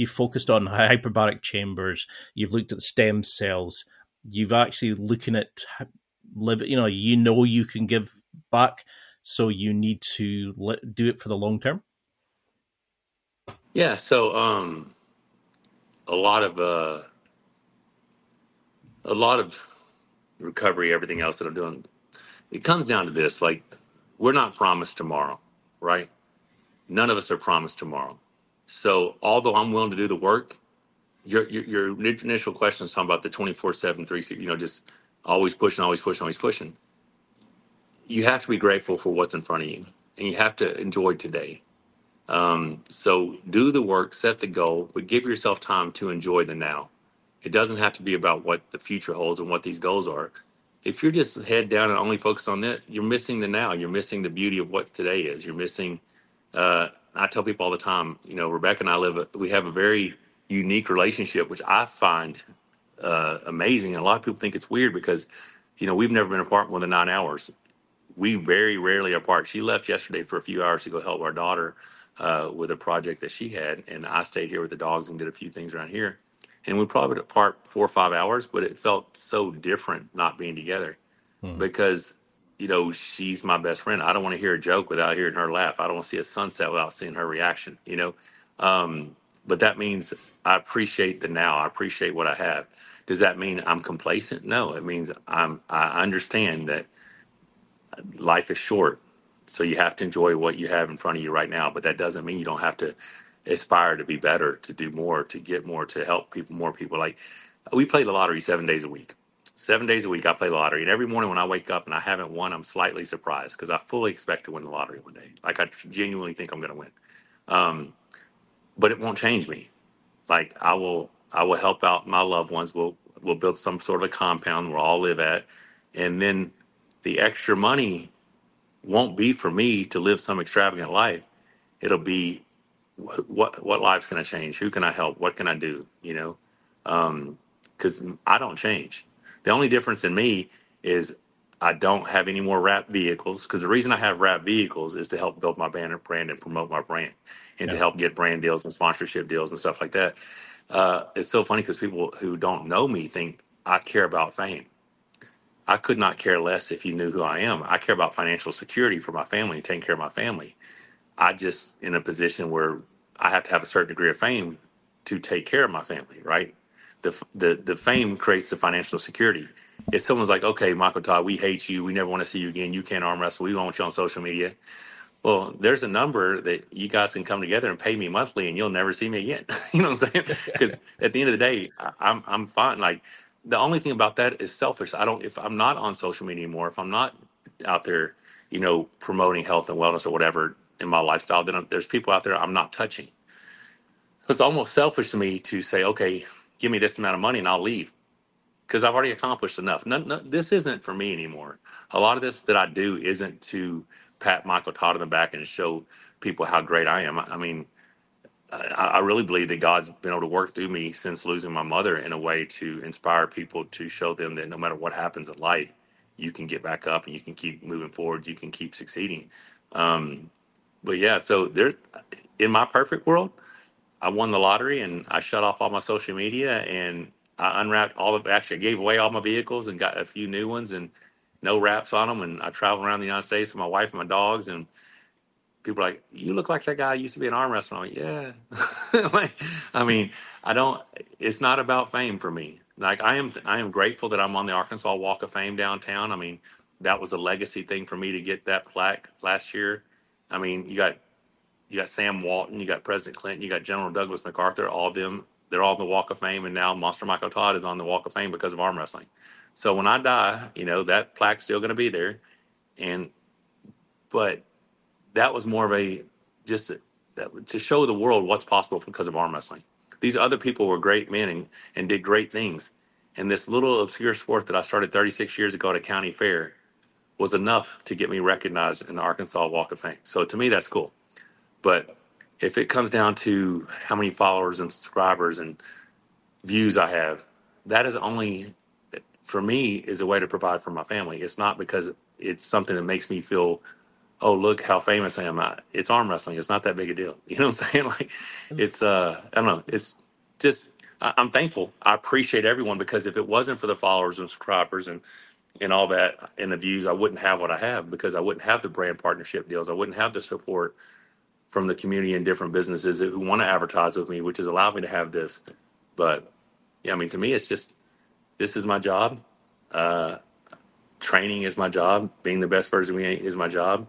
focused on hyperbaric chambers. You've looked at stem cells. You've actually looking at you can give back. So you need to do it for the long term. Yeah. So a lot of recovery, everything else that I'm doing, it comes down to this: like, we're not promised tomorrow, right? None of us are promised tomorrow. So although I'm willing to do the work, your initial question is talking about the 24/7, 360, just always pushing, always pushing, always pushing. You have to be grateful for what's in front of you, and you have to enjoy today. So do the work, set the goal, but give yourself time to enjoy the now. It doesn't have to be about what the future holds and what these goals are. If you're just head down and only focus on that, you're missing the now. You're missing the beauty of what today is. You're missing. I tell people all the time, Rebecca and I we have a very unique relationship, which I find amazing. And a lot of people think it's weird because, we've never been apart more than 9 hours. We very rarely are apart. She left yesterday for a few hours to go help our daughter with a project that she had, and I stayed here with the dogs and did a few things around here. And we probably been apart 4 or 5 hours, but it felt so different not being together because, she's my best friend. I don't want to hear a joke without hearing her laugh. I don't want to see a sunset without seeing her reaction, but that means I appreciate the now. I appreciate what I have. Does that mean I'm complacent? No, it means I understand that life is short. So you have to enjoy what you have in front of you right now. But that doesn't mean you don't have to aspire to be better, to do more, to get more, to help more people. Like, we play the lottery 7 days a week. 7 days a week I play the lottery. And every morning when I wake up and I haven't won, I'm slightly surprised because I fully expect to win the lottery one day. Like, I genuinely think I'm going to win. But it won't change me. Like, I will help out my loved ones. We'll build some sort of a compound where all live at. And then the extra money won't be for me to live some extravagant life. It'll be what life's going to change? Who can I help? What can I do? Because I don't change. The only difference in me is I don't have any more wrapped vehicles, because the reason I have wrapped vehicles is to help build my brand and promote my brand and to help get brand deals and sponsorship deals and stuff like that. It's so funny because people who don't know me think I care about fame. I could not care less if you knew who I am. I care about financial security for my family and taking care of my family. I just in a position where I have to have a certain degree of fame to take care of my family, right? the fame creates the financial security. If someone's like, okay, Michael Todd, we hate you, we never want to see you again, you can't arm wrestle, we don't want you on social media. Well, there's a number that you guys can come together and pay me monthly, and you'll never see me again. You know what I'm saying? Because at the end of the day, I'm fine. Like, the only thing about that is selfish. If I'm not on social media anymore, if I'm not out there, promoting health and wellness or whatever in my lifestyle, then there's people out there I'm not touching. It's almost selfish to me to say, okay, give me this amount of money and I'll leave, because I've already accomplished enough. This isn't for me anymore. A lot of this that I do isn't to pat Michael Todd in the back and show people how great I am. I mean, I really believe that God's been able to work through me since losing my mother in a way to inspire people, to show them that no matter what happens in life, you can get back up and you can keep moving forward. You can keep succeeding. But yeah, so in my perfect world, I won the lottery and I shut off all my social media and I unwrapped actually I gave away all my vehicles and got a few new ones and no wraps on them. And I travel around the United States with my wife and my dogs, and people are like, you look like that guy who used to be an arm wrestler. I'm like, yeah. It's not about fame for me. Like, I am grateful that I'm on the Arkansas Walk of Fame downtown. I mean, that was a legacy thing for me to get that plaque last year. I mean, you got Sam Walton, you got President Clinton, you got General Douglas MacArthur, all of them, they're all on the Walk of Fame, and now Monster Michael Todd is on the Walk of Fame because of arm wrestling. So when I die, that plaque's still going to be there. But that was more of to show the world what's possible because of arm wrestling. These other people were great men and did great things. And this little obscure sport that I started 36 years ago at a county fair was enough to get me recognized in the Arkansas Walk of Fame. So to me, that's cool. But if it comes down to how many followers and subscribers and views I have, that is only, for me, is a way to provide for my family. It's not because it's something that makes me feel, oh, look how famous I am. It's arm wrestling. It's not that big a deal. You know what I'm saying? Like, it's, I don't know. It's just, I'm thankful. I appreciate everyone, because if it wasn't for the followers and subscribers and all that and the views, I wouldn't have what I have, because I wouldn't have the brand partnership deals. I wouldn't have the support from the community and different businesses who want to advertise with me, which has allowed me to have this. But yeah, I mean, to me, it's just, this is my job. Training is my job. Being the best version of me is my job.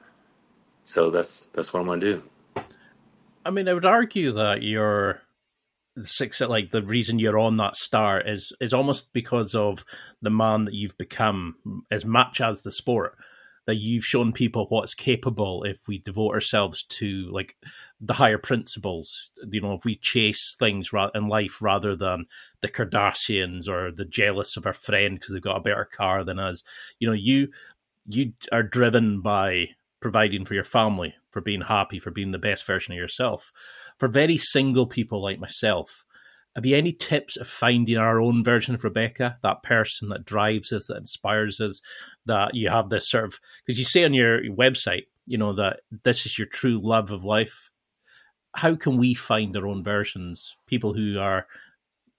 So that's what I'm going to do. I mean, I would argue that the reason you're on that star is almost because of the man that you've become, as much as the sport, that you've shown people what's capable if we devote ourselves to, like, the higher principles. If we chase things in life rather than the Kardashians or the jealous of our friend because they've got a better car than us. You are driven by providing for your family, for being happy, for being the best version of yourself. For very single people like myself, have you any tips of finding our own version of Rebecca, that person that drives us, that inspires us, that you have this sort of, because you say on your website, that this is your true love of life. How can we find our own versions, people who are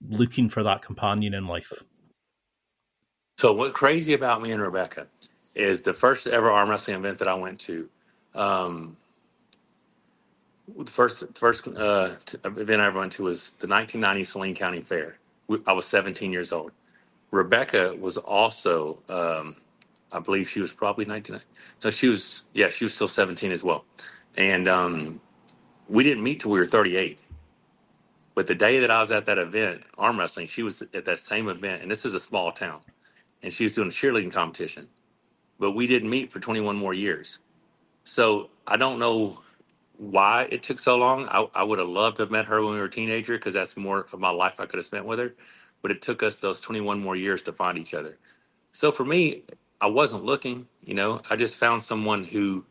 looking for that companion in life? So what's crazy about me and Rebecca is the first ever arm wrestling event that I went to. The first event I ever went to was the 1990 Saline County Fair. I was 17 years old. Rebecca was also, I believe she was probably 19. No, she was still 17 as well. And we didn't meet till we were 38. But the day that I was at that event, arm wrestling, she was at that same event, and this is a small town, and she was doing a cheerleading competition. But we didn't meet for 21 more years. So I don't know why it took so long. I would have loved to have met her when we were a teenager, because that's more of my life I could have spent with her. But it took us those 21 more years to find each other. So for me, I wasn't looking, I just found someone who,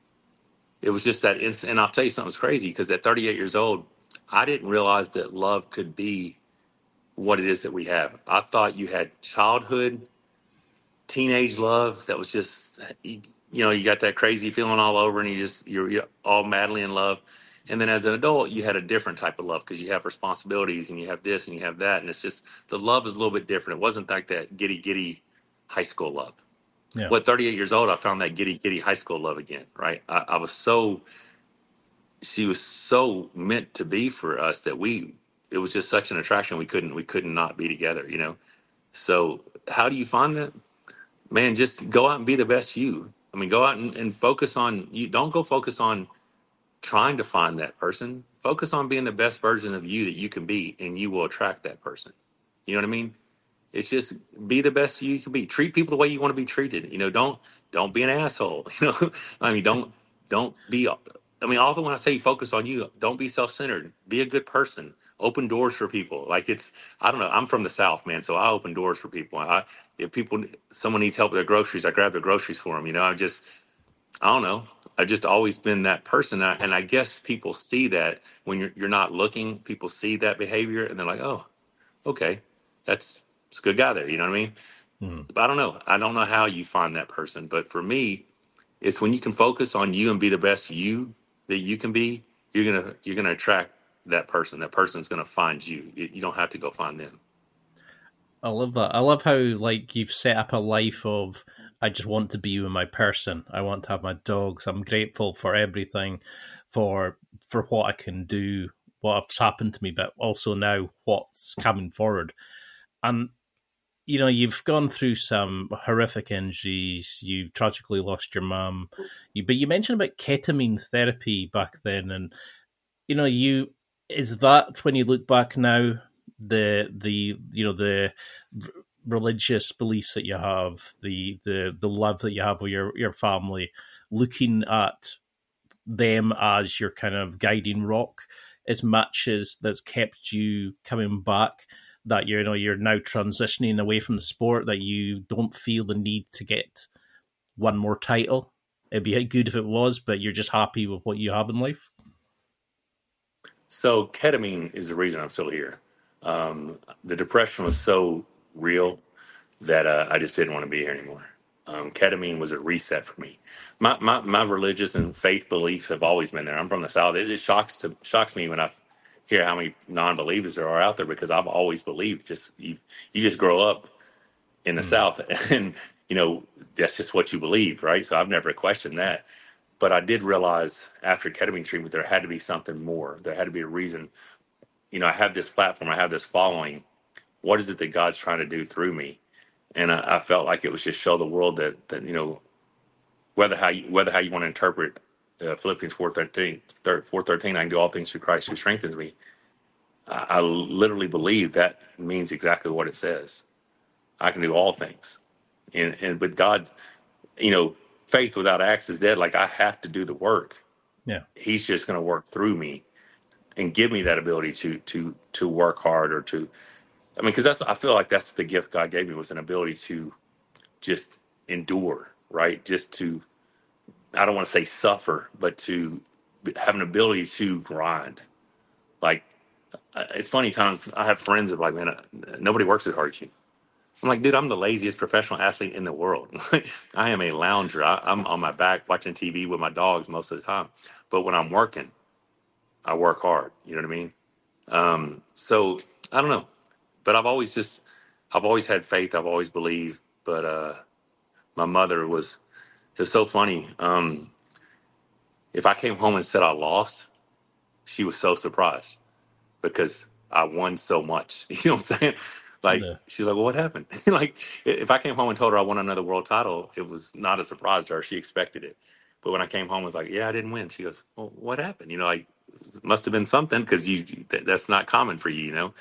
it was just that instant. And I'll tell you something that's crazy, because at 38 years old, I didn't realize that love could be what it is that we have. I thought you had childhood, teenage love that was just, you got that crazy feeling all over, and you're all madly in love. And then as an adult, you had a different type of love, because you have responsibilities and you have this and you have that. And it's just, the love is a little bit different. It wasn't like that giddy high school love. Yeah. But 38 years old, I found that giddy high school love again, right? She was so meant to be for us that we it was just such an attraction. We couldn't not be together, you know? So how do you find that? Man, just go out and be the best you. I mean, go out and focus on you. Don't go focus on trying to find that person. Focus on being the best version of you that you can be, and you will attract that person. You know what I mean? It's just be the best you can be. Treat people the way you want to be treated. You know, don't be an asshole. You know, I mean, don't be. I mean, often when I say focus on you, don't be self-centered. Be a good person. Open doors for people. Like it's, I don't know. I'm from the South, man, so I open doors for people. If someone needs help with their groceries, I grab their groceries for them. You know, I don't know. I've just always been that person, and I guess people see that when you're not looking. People see that behavior, and they're like, "Oh, okay, it's a good guy there." You know what I mean? But I don't know. I don't know how you find that person, but for me, it's when you can focus on you and be the best you that you can be. You're gonna attract that person. That person's gonna find you. You don't have to go find them. I love that. I love how like you've set up a life of I just want to be with my person. I want to have my dogs. I'm grateful for everything, for what I can do, what's happened to me, but also now what's coming forward. And you know, you've gone through some horrific injuries. You tragically lost your mum. But you mentioned about ketamine therapy back then, and you know, is that when you look back now, the religious beliefs that you have, the love that you have with your family, looking at them as your kind of guiding rock, as much as that's kept you coming back, that you're now transitioning away from the sport, that you don't feel the need to get one more title. It'd be good if it was, but you're just happy with what you have in life. So ketamine is the reason I'm still here. The depression was so real that I just didn't want to be here anymore. Ketamine was a reset for me. My religious and faith beliefs have always been there. I'm from the South. It just shocks me when I hear how many non-believers there are out there, because I've always believed. Just you just grow up in the South, and you know that's just what you believe, right? So I've never questioned that. But I did realize after ketamine treatment there had to be something more. There had to be a reason. You know, I have this platform, I have this following. What is it that God's trying to do through me? And I felt like it was just show the world that you know, whether how you want to interpret Philippians 4:13, I can do all things through Christ who strengthens me. I literally believe that means exactly what it says. I can do all things, and but God, you know, faith without acts is dead. Like I have to do the work. Yeah, He's just going to work through me and give me that ability to work hard, or to, I mean, because I feel like that's the gift God gave me, was an ability to just endure, right? Just to, I don't want to say suffer, but to have an ability to grind. Like, it's funny times I have friends that are like, man, nobody works as hard as you. I'm like, dude, I'm the laziest professional athlete in the world. I am a lounger. I'm on my back watching TV with my dogs most of the time. But when I'm working, I work hard. You know what I mean? So I don't know, but I've always had faith. I've always believed. But my mother it was so funny. If I came home and said I lost, she was so surprised because I won so much. You know what I'm saying? Like, yeah. she's like, well, what happened? Like, if I came home and told her I won another world title, it was not a surprise to her. She expected it. But when I came home, I was like, yeah, I didn't win. She goes, well, what happened? You know, like, it must have been something, because that's not common for you, you know?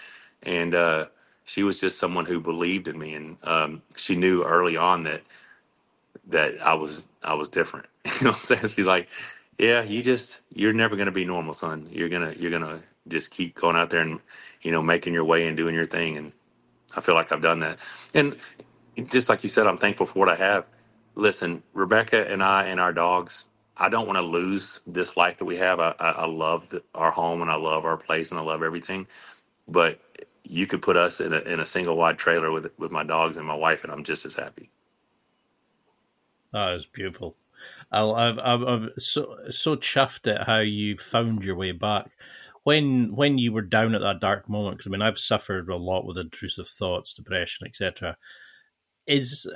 And she was just someone who believed in me. And she knew early on that I was different. You know what I'm saying? She's like, yeah, you're never going to be normal, son. You're going to just keep going out there and, you know, making your way and doing your thing. And I feel like I've done that. And just like you said, I'm thankful for what I have. Listen, Rebecca and I and our dogs, I don't want to lose this life that we have. I love our home, and I love our place, and I love everything. But you could put us in a single wide trailer with my dogs and my wife, and I'm just as happy. That is beautiful. I'm so chuffed at how you found your way back. When you were down at that dark moment, because I mean, I've suffered a lot with intrusive thoughts, depression, etc.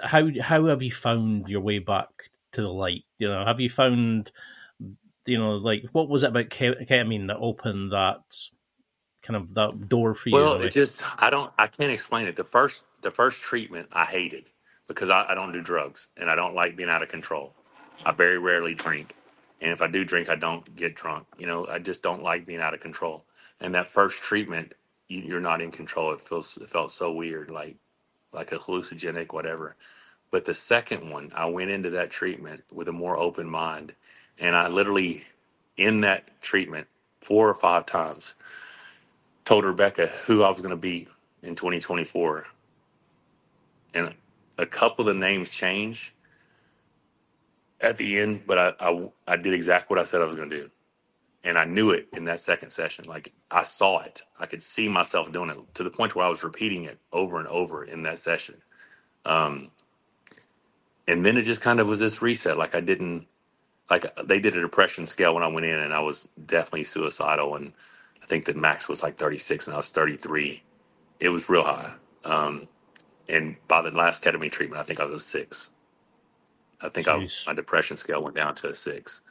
How have you found your way back to the light? You know, have you found, you know, like, what was it about ketamine that opened kind of that door for you in Well, a way? I can't explain it. The first treatment I hated because I don't do drugs and I don't like being out of control. I very rarely drink. And if I do drink, I don't get drunk. I just don't like being out of control. And that first treatment, you're not in control. It felt so weird, like a hallucinogenic, whatever. But the second one, I went into that treatment with a more open mind. And I literally, in that treatment, 4 or 5 times, told Rebecca who I was going to be in 2024. And a couple of the names changed at the end, but I did exactly what I said I was going to do. And I knew it in that second session. Like I saw it. I could see myself doing it to the point where I was repeating it over and over in that session. Um, and then it just kind of was this reset. Like they did a depression scale when I went in, and I was definitely suicidal. And I think the max was like 36 and I was 33. It was real high. And by the last ketamine treatment, I think I was a 6. I think Jeez. my depression scale went down to a 6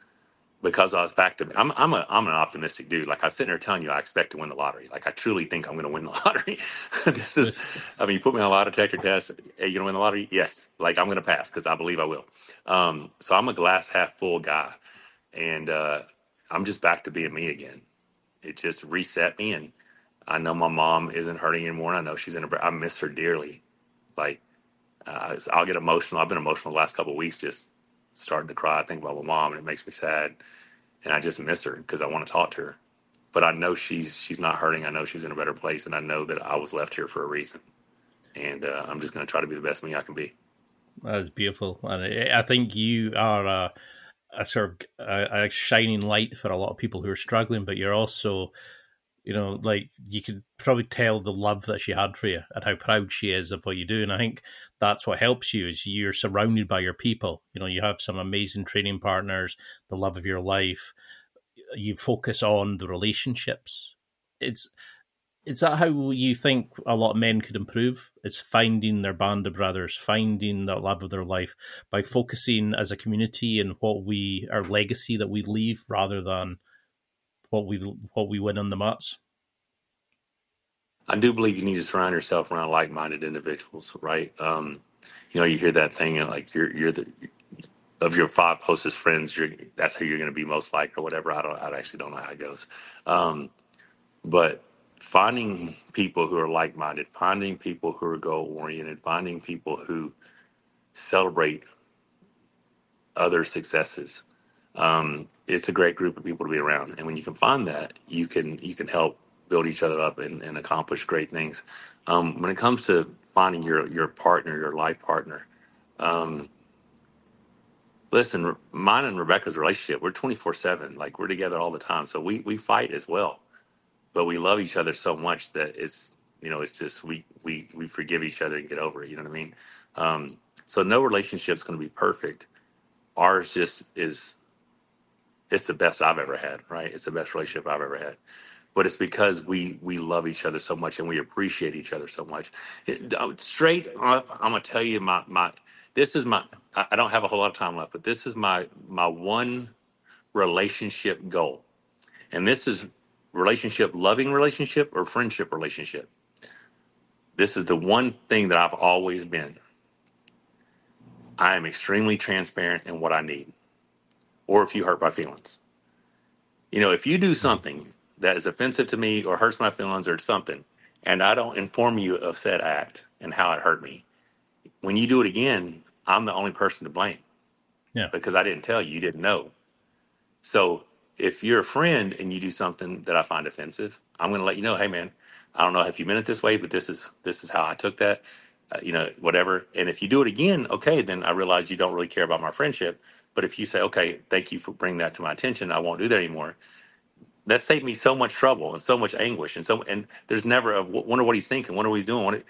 because I was back to. I'm an optimistic dude. Like I was sitting there telling you, I expect to win the lottery. Like I truly think I'm going to win the lottery. You put me on a lie detector test. Hey, you going to win the lottery? Yes. Like I'm going to pass because I believe I will. So I'm a glass half full guy, and I'm just back to being me again. It just reset me, and I know my mom isn't hurting anymore. I know she's I miss her dearly. Like. I'll get emotional. I've been emotional the last couple of weeks, just starting to cry. I think about my mom, and it makes me sad. And I just miss her because I want to talk to her. But I know she's not hurting. I know she's in a better place, and I know that I was left here for a reason. And I'm just going to try to be the best me I can be. That's beautiful, and I think you are a sort of a shining light for a lot of people who are struggling. But you're also, like you could probably tell the love that she had for you and how proud she is of what you do. And I think that's what helps you is you're surrounded by your people. You have some amazing training partners, the love of your life. You focus on the relationships. Is that how you think a lot of men could improve? It's finding their band of brothers, finding the love of their life by focusing as a community and our legacy that we leave rather than what we win on the mats. I do believe you need to surround yourself around like-minded individuals, right? You hear that thing like you're the of your 5 closest friends, that's who you're going to be most like or whatever. I actually don't know how it goes. But finding people who are like-minded, finding people who are goal-oriented, finding people who celebrate other successes. It's a great group of people to be around. And when you can find that, you can help build each other up and accomplish great things. When it comes to finding your partner, your life partner, listen, mine and Rebecca's relationship, we're 24/7. Like we're together all the time. So we fight as well, but we love each other so much that it's just, we forgive each other and get over it. You know what I mean? So no relationship's going to be perfect. Ours just is, it's the best I've ever had, right? It's the best relationship I've ever had. But it's because we love each other so much and we appreciate each other so much. Straight up, I'm gonna tell you this is my, I don't have a whole lot of time left, but this is my one relationship goal. And this is loving relationship or friendship relationship. This is the one thing that I've always been. I am extremely transparent in what I need, or if you hurt my feelings. If you do something that is offensive to me or hurts my feelings or something, and I don't inform you of said act and how it hurt me, when you do it again, I'm the only person to blame. Yeah. Because I didn't tell you, you didn't know. So if you're a friend and you do something that I find offensive, I'm going to let you know, hey man, I don't know if you meant it this way, but this is how I took that, whatever. And if you do it again, okay, then I realize you don't really care about my friendship. But if you say, okay, thank you for bringing that to my attention, I won't do that anymore. That saved me so much trouble and so much anguish. And there's never a wonder what he's thinking, wonder what he's doing.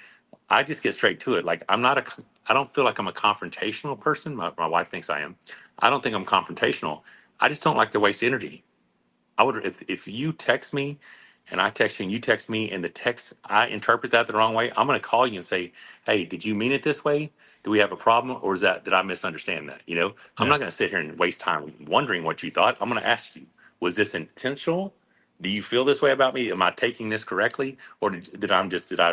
I just get straight to it. Like I don't feel like I'm a confrontational person. My wife thinks I am. I don't think I'm confrontational. I just don't like to waste energy. I would, if you text me and I text you and you text me and the text, I interpret that the wrong way, I'm going to call you and say, hey, did you mean it this way? Do we have a problem? Or did I misunderstand that? I'm not going to sit here and waste time wondering what you thought. I'm going to ask you, was this intentional Do you feel this way about me? Am I taking this correctly, or did I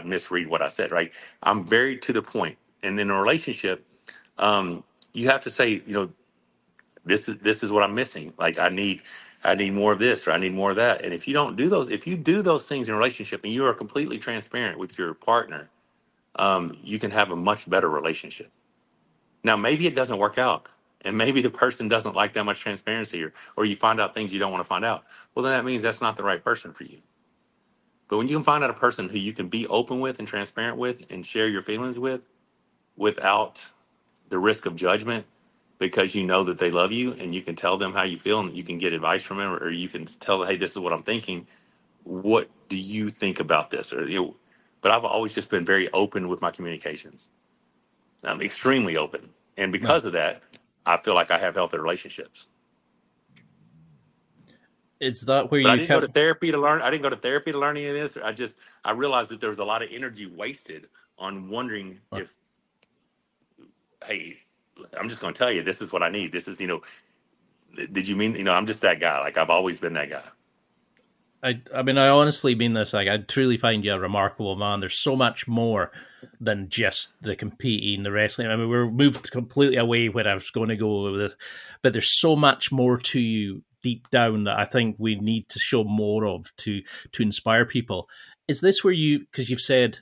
misread what I said? Right? I'm very to the point. And in a relationship, you have to say, this is what I'm missing. Like I need more of this, or I need more of that. And if you don't do those, if you do those things in a relationship, and you are completely transparent with your partner, you can have a much better relationship. Now, maybe it doesn't work out, and maybe the person doesn't like that much transparency, or you find out things you don't want to find out. Well, then that means that's not the right person for you. But when you can find out a person who you can be open with and transparent with and share your feelings with without the risk of judgment, because you know that they love you and you can tell them how you feel and you can get advice from them, or you can tell them, hey, this is what I'm thinking. What do you think about this? But I've always just been very open with my communications. I'm extremely open. And because of that, I feel like I have healthy relationships. Is that where But I you didn't go to therapy to learn. I didn't go to therapy to learn any of this. I realized that there was a lot of energy wasted on wondering if, hey, I'm just going to tell you, this is what I need. This is, did you mean, I'm just that guy. Like, I've always been that guy. I mean, I honestly mean this. Like, I truly find you a remarkable man. There's so much more than just the competing, the wrestling. I mean, we're moved completely away where I was going to go with this, but there's so much more to you deep down that I think we need to show more of to inspire people. Is this where because you've said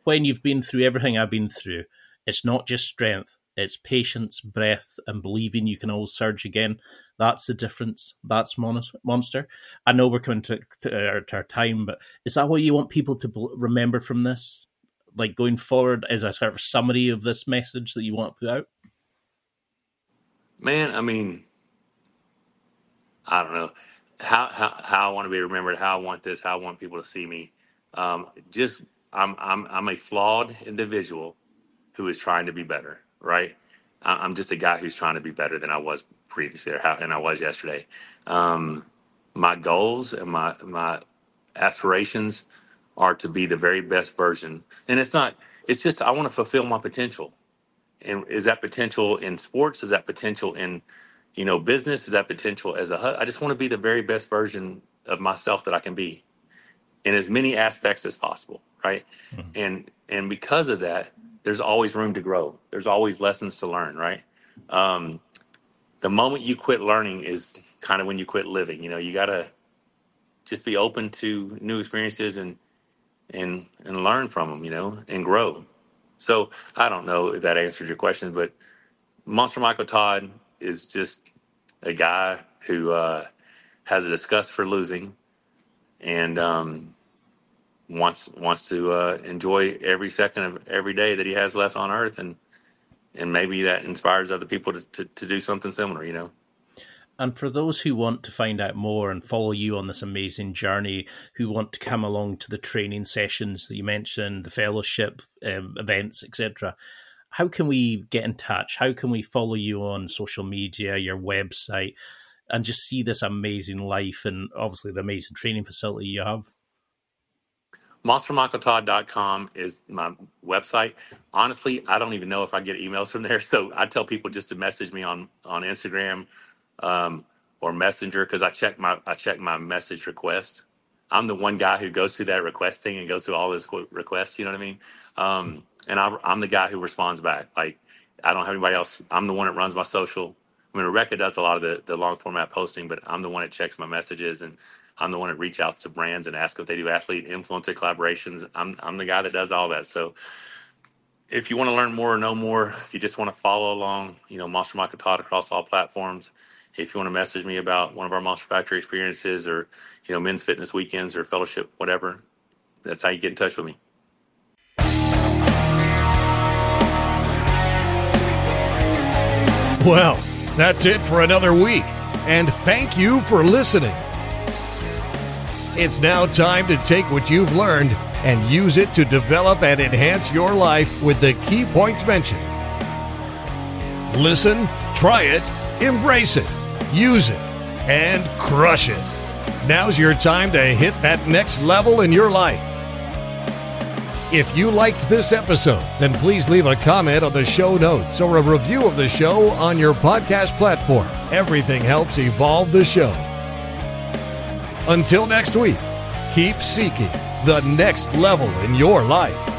when you've been through everything I've been through, it's not just strength, it's patience, breath, and believing you can always surge again. That's the difference. That's Monster. I know we're coming to our time, but is that what you want people to remember from this? Like going forward as a sort of summary of this message that you want to put out? Man, I mean, I don't know how I want to be remembered, how I want this, how I want people to see me. I'm a flawed individual who is trying to be better, right? I'm just a guy who's trying to be better than I was previously, and I was yesterday. My goals and my aspirations are to be the very best version. And it's just, I want to fulfill my potential. And is that potential in sports? Is that potential in, business? Is that potential as I just want to be the very best version of myself that I can be in as many aspects as possible. Right. Mm-hmm. And because of that, there's always room to grow. There's always lessons to learn. Right. The moment you quit learning is kind of when you quit living. You got to just be open to new experiences and learn from them, and grow. So I don't know if that answers your question, but Monster Michael Todd is just a guy who has a disgust for losing and wants to enjoy every second of every day that he has left on Earth, and maybe that inspires other people to do something similar. And for those who want to find out more and follow you on this amazing journey, who want to come along to the training sessions that you mentioned, the fellowship events, etc., how can we get in touch? How can we follow you on social media, your website, and just see this amazing life and obviously the amazing training facility you have? MonsterMichaelTodd.com is my website. Honestly, I don't even know if I get emails from there. So I tell people just to message me on Instagram or Messenger, because I check my message request. I'm the one guy who goes through that request thing and goes through all his requests. You know what I mean? And I'm the guy who responds back. Like, I don't have anybody else. I'm the one that runs my social. I mean, Rebecca does a lot of the long format posting, but I'm the one that checks my messages, and I'm the one that reaches out to brands and asks if they do athlete influencer collaborations. I'm the guy that does all that. So if you want to learn more or know more, if you just want to follow along, Monster Michael Todd across all platforms. If you want to message me about one of our Monster Factory experiences or, men's fitness weekends or fellowship, whatever, that's how you get in touch with me. Well, that's it for another week, and thank you for listening. It's now time to take what you've learned and use it to develop and enhance your life with the key points mentioned. Listen, try it, embrace it, use it, and crush it. Now's your time to hit that next level in your life. If you liked this episode, then please leave a comment on the show notes or a review of the show on your podcast platform. Everything helps evolve the show. Until next week, keep seeking the next level in your life.